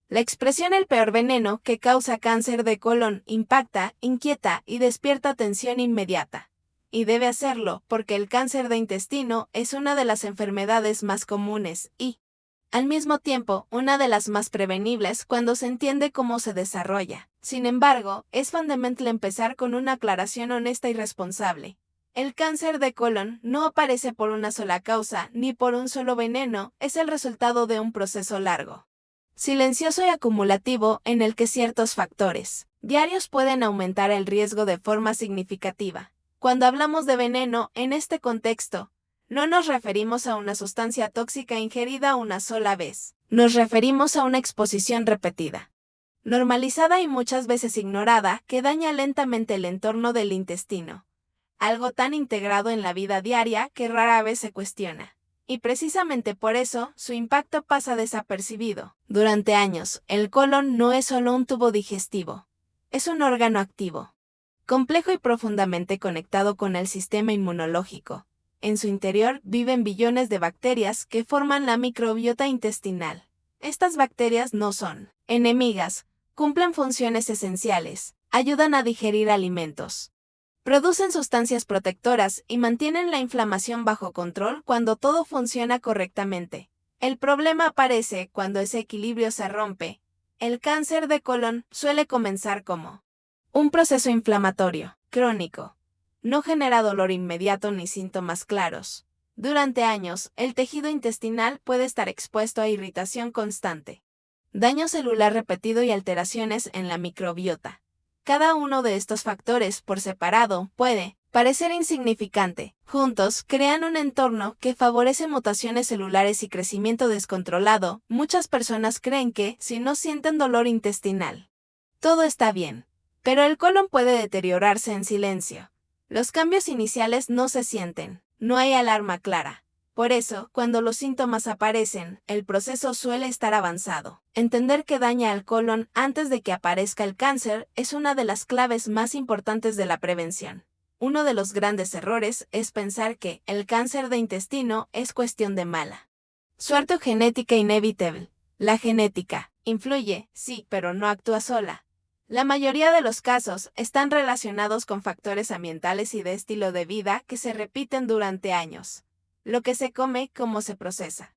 La expresión "el peor veneno que causa cáncer de colon" impacta, inquieta y despierta atención inmediata. Y debe hacerlo porque el cáncer de intestino es una de las enfermedades más comunes y, al mismo tiempo, una de las más prevenibles cuando se entiende cómo se desarrolla. Sin embargo, es fundamental empezar con una aclaración honesta y responsable. El cáncer de colon no aparece por una sola causa ni por un solo veneno, es el resultado de un proceso largo, silencioso y acumulativo en el que ciertos factores diarios pueden aumentar el riesgo de forma significativa. Cuando hablamos de veneno en este contexto, no nos referimos a una sustancia tóxica ingerida una sola vez. Nos referimos a una exposición repetida, normalizada y muchas veces ignorada, que daña lentamente el entorno del intestino. Algo tan integrado en la vida diaria que rara vez se cuestiona. Y precisamente por eso, su impacto pasa desapercibido. Durante años, el colon no es solo un tubo digestivo. Es un órgano activo, complejo y profundamente conectado con el sistema inmunológico. En su interior viven billones de bacterias que forman la microbiota intestinal. Estas bacterias no son enemigas, cumplen funciones esenciales, ayudan a digerir alimentos, producen sustancias protectoras y mantienen la inflamación bajo control cuando todo funciona correctamente. El problema aparece cuando ese equilibrio se rompe. El cáncer de colon suele comenzar como un proceso inflamatorio, crónico. No genera dolor inmediato ni síntomas claros. Durante años, el tejido intestinal puede estar expuesto a irritación constante, daño celular repetido y alteraciones en la microbiota. Cada uno de estos factores por separado puede parecer insignificante. Juntos, crean un entorno que favorece mutaciones celulares y crecimiento descontrolado. Muchas personas creen que, si no sienten dolor intestinal, todo está bien. Pero el colon puede deteriorarse en silencio. Los cambios iniciales no se sienten, no hay alarma clara. Por eso, cuando los síntomas aparecen, el proceso suele estar avanzado. Entender que daña al colon antes de que aparezca el cáncer es una de las claves más importantes de la prevención. Uno de los grandes errores es pensar que el cáncer de intestino es cuestión de mala suerte o genética inevitable. La genética influye, sí, pero no actúa sola. La mayoría de los casos están relacionados con factores ambientales y de estilo de vida que se repiten durante años. Lo que se come, cómo se procesa,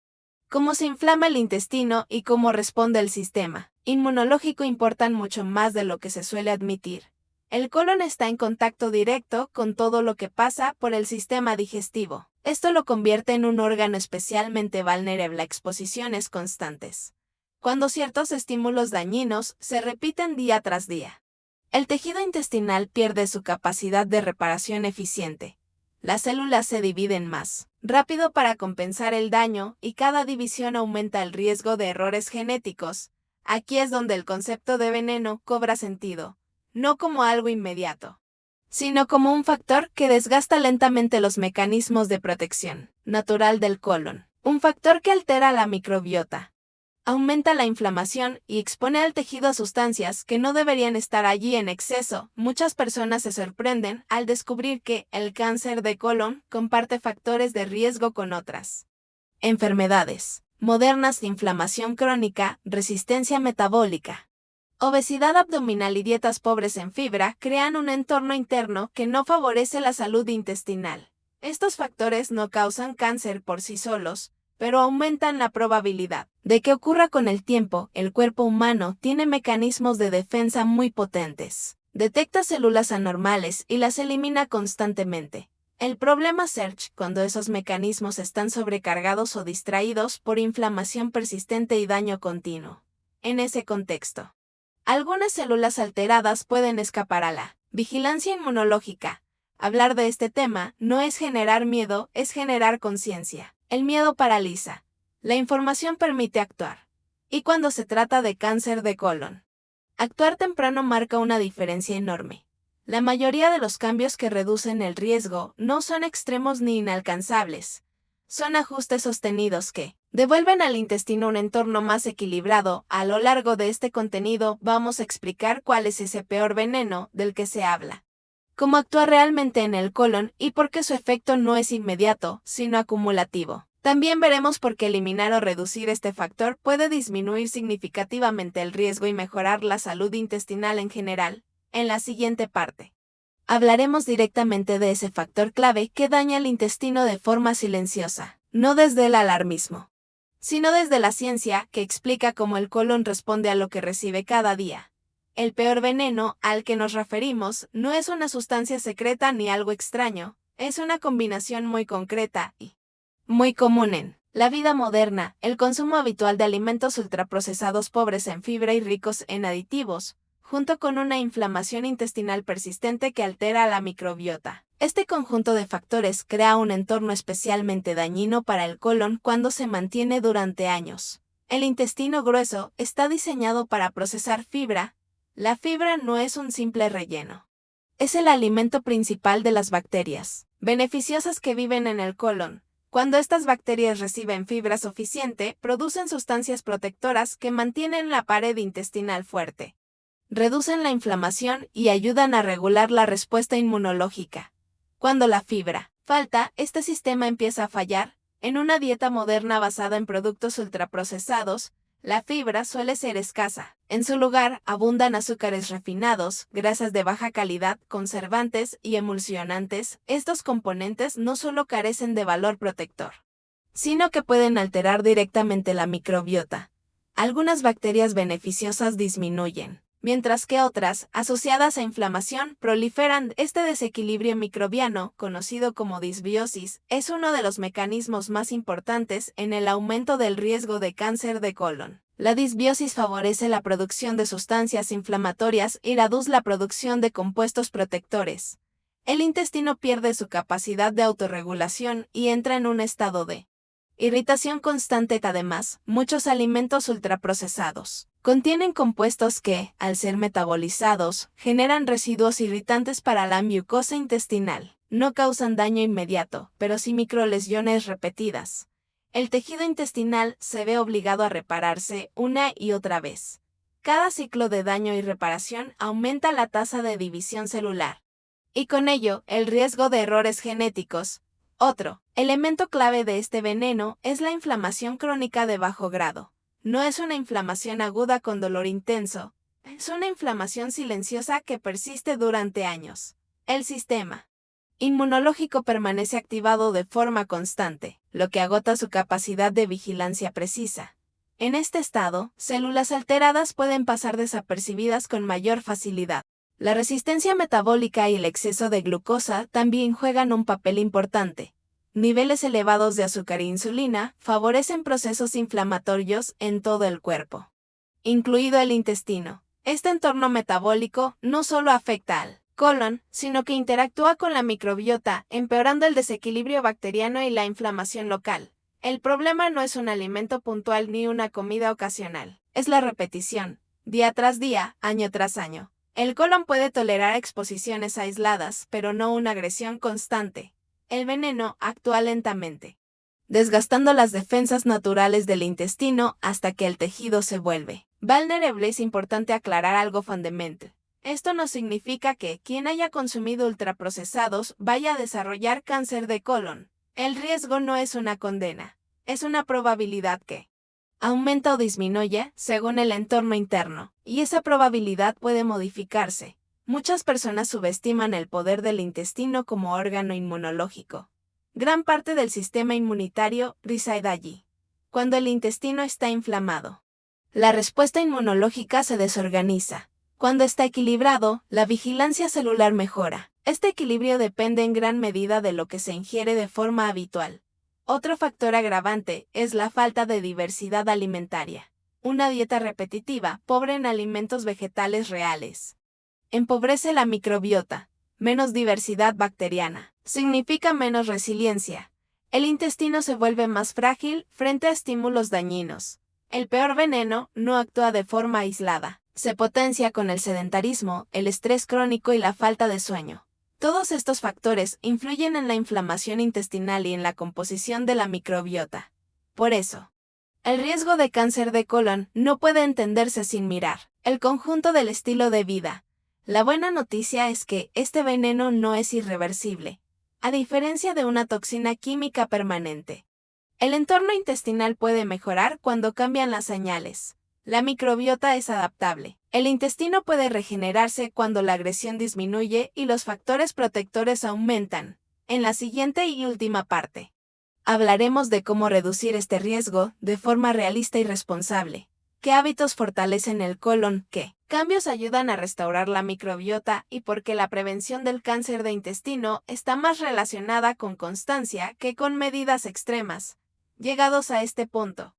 cómo se inflama el intestino y cómo responde el sistema inmunológico importan mucho más de lo que se suele admitir. El colon está en contacto directo con todo lo que pasa por el sistema digestivo. Esto lo convierte en un órgano especialmente vulnerable a exposiciones constantes, cuando ciertos estímulos dañinos se repiten día tras día. El tejido intestinal pierde su capacidad de reparación eficiente. Las células se dividen más rápido para compensar el daño y cada división aumenta el riesgo de errores genéticos. Aquí es donde el concepto de veneno cobra sentido, no como algo inmediato, sino como un factor que desgasta lentamente los mecanismos de protección natural del colon. Un factor que altera la microbiota, aumenta la inflamación y expone al tejido a sustancias que no deberían estar allí en exceso. Muchas personas se sorprenden al descubrir que el cáncer de colon comparte factores de riesgo con otras enfermedades modernas: inflamación crónica, resistencia metabólica, obesidad abdominal y dietas pobres en fibra crean un entorno interno que no favorece la salud intestinal. Estos factores no causan cáncer por sí solos, pero aumentan la probabilidad de que ocurra con el tiempo. El cuerpo humano tiene mecanismos de defensa muy potentes. Detecta células anormales y las elimina constantemente. El problema surge cuando esos mecanismos están sobrecargados o distraídos por inflamación persistente y daño continuo. En ese contexto, algunas células alteradas pueden escapar a la vigilancia inmunológica. Hablar de este tema no es generar miedo, es generar conciencia. El miedo paraliza. La información permite actuar. Y cuando se trata de cáncer de colon, actuar temprano marca una diferencia enorme. La mayoría de los cambios que reducen el riesgo no son extremos ni inalcanzables. Son ajustes sostenidos que devuelven al intestino un entorno más equilibrado. A lo largo de este contenido vamos a explicar cuál es ese peor veneno del que se habla, cómo actúa realmente en el colon y por qué su efecto no es inmediato, sino acumulativo. También veremos por qué eliminar o reducir este factor puede disminuir significativamente el riesgo y mejorar la salud intestinal en general. En la siguiente parte, hablaremos directamente de ese factor clave que daña el intestino de forma silenciosa, no desde el alarmismo, sino desde la ciencia que explica cómo el colon responde a lo que recibe cada día. El peor veneno al que nos referimos no es una sustancia secreta ni algo extraño, es una combinación muy concreta y muy común en la vida moderna, el consumo habitual de alimentos ultraprocesados pobres en fibra y ricos en aditivos, junto con una inflamación intestinal persistente que altera la microbiota. Este conjunto de factores crea un entorno especialmente dañino para el colon cuando se mantiene durante años. El intestino grueso está diseñado para procesar fibra. La fibra no es un simple relleno. Es el alimento principal de las bacterias beneficiosas que viven en el colon. Cuando estas bacterias reciben fibra suficiente, producen sustancias protectoras que mantienen la pared intestinal fuerte, reducen la inflamación y ayudan a regular la respuesta inmunológica. Cuando la fibra falta, este sistema empieza a fallar. En una dieta moderna basada en productos ultraprocesados, la fibra suele ser escasa. En su lugar, abundan azúcares refinados, grasas de baja calidad, conservantes y emulsionantes. Estos componentes no solo carecen de valor protector, sino que pueden alterar directamente la microbiota. Algunas bacterias beneficiosas disminuyen, mientras que otras, asociadas a inflamación, proliferan. Este desequilibrio microbiano, conocido como disbiosis, es uno de los mecanismos más importantes en el aumento del riesgo de cáncer de colon. La disbiosis favorece la producción de sustancias inflamatorias y reduce la producción de compuestos protectores. El intestino pierde su capacidad de autorregulación y entra en un estado de irritación constante. Además, muchos alimentos ultraprocesados contienen compuestos que, al ser metabolizados, generan residuos irritantes para la mucosa intestinal. No causan daño inmediato, pero sí microlesiones repetidas. El tejido intestinal se ve obligado a repararse una y otra vez. Cada ciclo de daño y reparación aumenta la tasa de división celular, y con ello, el riesgo de errores genéticos. Otro elemento clave de este veneno es la inflamación crónica de bajo grado. No es una inflamación aguda con dolor intenso, es una inflamación silenciosa que persiste durante años. El sistema inmunológico permanece activado de forma constante, lo que agota su capacidad de vigilancia precisa. En este estado, células alteradas pueden pasar desapercibidas con mayor facilidad. La resistencia metabólica y el exceso de glucosa también juegan un papel importante. Niveles elevados de azúcar e insulina favorecen procesos inflamatorios en todo el cuerpo, incluido el intestino. Este entorno metabólico no solo afecta al colon, sino que interactúa con la microbiota, empeorando el desequilibrio bacteriano y la inflamación local. El problema no es un alimento puntual ni una comida ocasional, es la repetición, día tras día, año tras año. El colon puede tolerar exposiciones aisladas, pero no una agresión constante. El veneno actúa lentamente, desgastando las defensas naturales del intestino hasta que el tejido se vuelve vulnerable. Es importante aclarar algo fundamental. Esto no significa que quien haya consumido ultraprocesados vaya a desarrollar cáncer de colon. El riesgo no es una condena, es una probabilidad que aumenta o disminuye según el entorno interno, y esa probabilidad puede modificarse. Muchas personas subestiman el poder del intestino como órgano inmunológico. Gran parte del sistema inmunitario reside allí. Cuando el intestino está inflamado, la respuesta inmunológica se desorganiza. Cuando está equilibrado, la vigilancia celular mejora. Este equilibrio depende en gran medida de lo que se ingiere de forma habitual. Otro factor agravante es la falta de diversidad alimentaria. Una dieta repetitiva, pobre en alimentos vegetales reales, empobrece la microbiota. Menos diversidad bacteriana significa menos resiliencia. El intestino se vuelve más frágil frente a estímulos dañinos. El peor veneno no actúa de forma aislada. Se potencia con el sedentarismo, el estrés crónico y la falta de sueño. Todos estos factores influyen en la inflamación intestinal y en la composición de la microbiota. Por eso, el riesgo de cáncer de colon no puede entenderse sin mirar el conjunto del estilo de vida. La buena noticia es que este veneno no es irreversible, a diferencia de una toxina química permanente. El entorno intestinal puede mejorar cuando cambian las señales. La microbiota es adaptable. El intestino puede regenerarse cuando la agresión disminuye y los factores protectores aumentan. En la siguiente y última parte, hablaremos de cómo reducir este riesgo de forma realista y responsable. ¿Qué hábitos fortalecen el colon? ¿Qué cambios ayudan a restaurar la microbiota? Y por qué la prevención del cáncer de intestino está más relacionada con constancia que con medidas extremas. Llegados a este punto,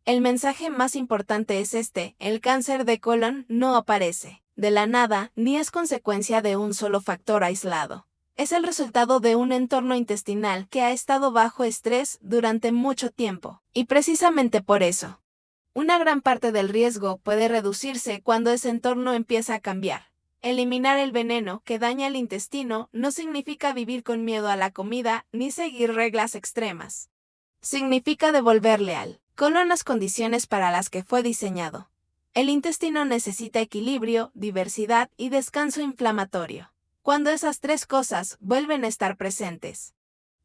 el mensaje más importante es este: el cáncer de colon no aparece de la nada ni es consecuencia de un solo factor aislado. Es el resultado de un entorno intestinal que ha estado bajo estrés durante mucho tiempo. Y precisamente por eso, una gran parte del riesgo puede reducirse cuando ese entorno empieza a cambiar. Eliminar el veneno que daña el intestino no significa vivir con miedo a la comida ni seguir reglas extremas. Significa devolverle al colon las condiciones para las que fue diseñado. El intestino necesita equilibrio, diversidad y descanso inflamatorio. Cuando esas tres cosas vuelven a estar presentes,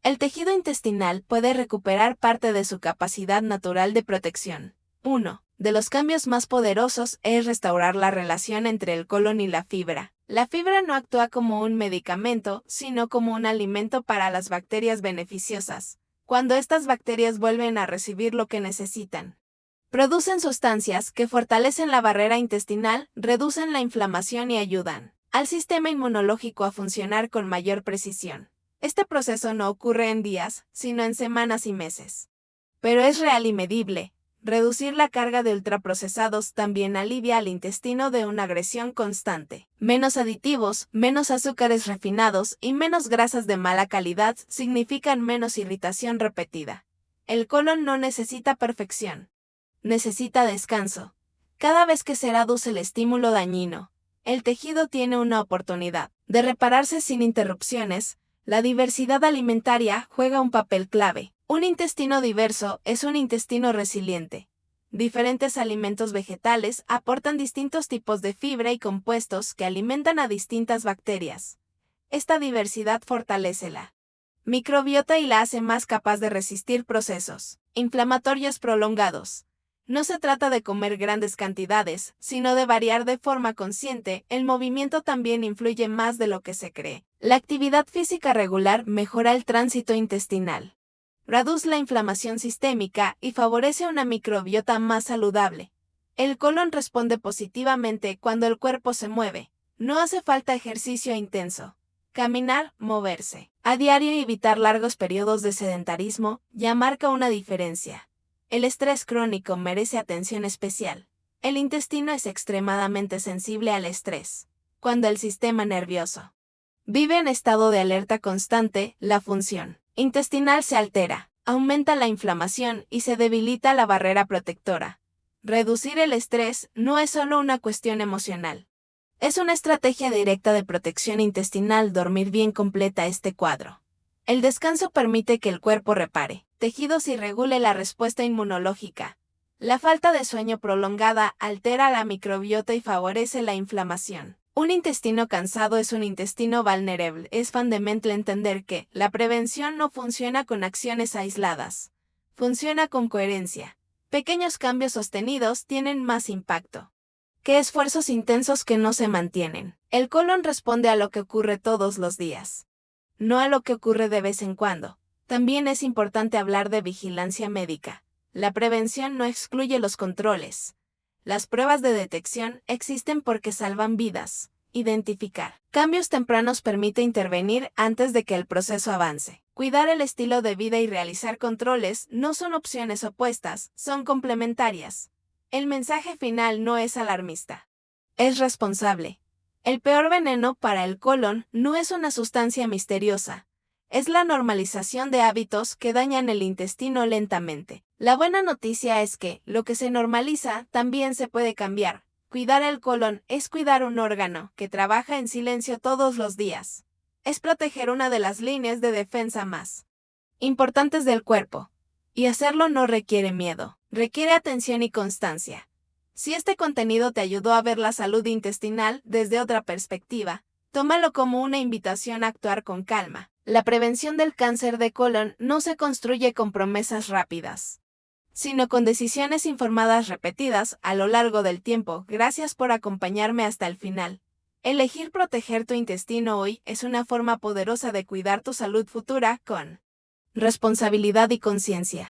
el tejido intestinal puede recuperar parte de su capacidad natural de protección. Uno de los cambios más poderosos es restaurar la relación entre el colon y la fibra. La fibra no actúa como un medicamento, sino como un alimento para las bacterias beneficiosas. Cuando estas bacterias vuelven a recibir lo que necesitan, producen sustancias que fortalecen la barrera intestinal, reducen la inflamación y ayudan al sistema inmunológico a funcionar con mayor precisión. Este proceso no ocurre en días, sino en semanas y meses. Pero es real y medible. Reducir la carga de ultraprocesados también alivia al intestino de una agresión constante. Menos aditivos, menos azúcares refinados y menos grasas de mala calidad significan menos irritación repetida. El colon no necesita perfección. Necesita descanso. Cada vez que se reduce el estímulo dañino, el tejido tiene una oportunidad de repararse sin interrupciones. La diversidad alimentaria juega un papel clave. Un intestino diverso es un intestino resiliente. Diferentes alimentos vegetales aportan distintos tipos de fibra y compuestos que alimentan a distintas bacterias. Esta diversidad fortalece la microbiota y la hace más capaz de resistir procesos inflamatorios prolongados. No se trata de comer grandes cantidades, sino de variar de forma consciente. El movimiento también influye más de lo que se cree. La actividad física regular mejora el tránsito intestinal, reduce la inflamación sistémica y favorece una microbiota más saludable. El colon responde positivamente cuando el cuerpo se mueve. No hace falta ejercicio intenso. Caminar, moverse a diario y evitar largos periodos de sedentarismo ya marca una diferencia. El estrés crónico merece atención especial. El intestino es extremadamente sensible al estrés. Cuando el sistema nervioso vive en estado de alerta constante, la función intestinal se altera, aumenta la inflamación y se debilita la barrera protectora. Reducir el estrés no es solo una cuestión emocional. Es una estrategia directa de protección intestinal. Dormir bien completa este cuadro. El descanso permite que el cuerpo repare tejidos y regule la respuesta inmunológica. La falta de sueño prolongada altera la microbiota y favorece la inflamación. Un intestino cansado es un intestino vulnerable. Es fundamental entender que la prevención no funciona con acciones aisladas. Funciona con coherencia. Pequeños cambios sostenidos tienen más impacto que esfuerzos intensos que no se mantienen. El colon responde a lo que ocurre todos los días, no a lo que ocurre de vez en cuando. También es importante hablar de vigilancia médica. La prevención no excluye los controles. Las pruebas de detección existen porque salvan vidas. Identificar cambios tempranos permite intervenir antes de que el proceso avance. Cuidar el estilo de vida y realizar controles no son opciones opuestas, son complementarias. El mensaje final no es alarmista. Es responsable. El peor veneno para el colon no es una sustancia misteriosa. Es la normalización de hábitos que dañan el intestino lentamente. La buena noticia es que lo que se normaliza también se puede cambiar. Cuidar el colon es cuidar un órgano que trabaja en silencio todos los días. Es proteger una de las líneas de defensa más importantes del cuerpo. Y hacerlo no requiere miedo, requiere atención y constancia. Si este contenido te ayudó a ver la salud intestinal desde otra perspectiva, Tómalo como una invitación a actuar con calma. La prevención del cáncer de colon no se construye con promesas rápidas, sino con decisiones informadas repetidas a lo largo del tiempo. Gracias por acompañarme hasta el final. Elegir proteger tu intestino hoy es una forma poderosa de cuidar tu salud futura con responsabilidad y conciencia.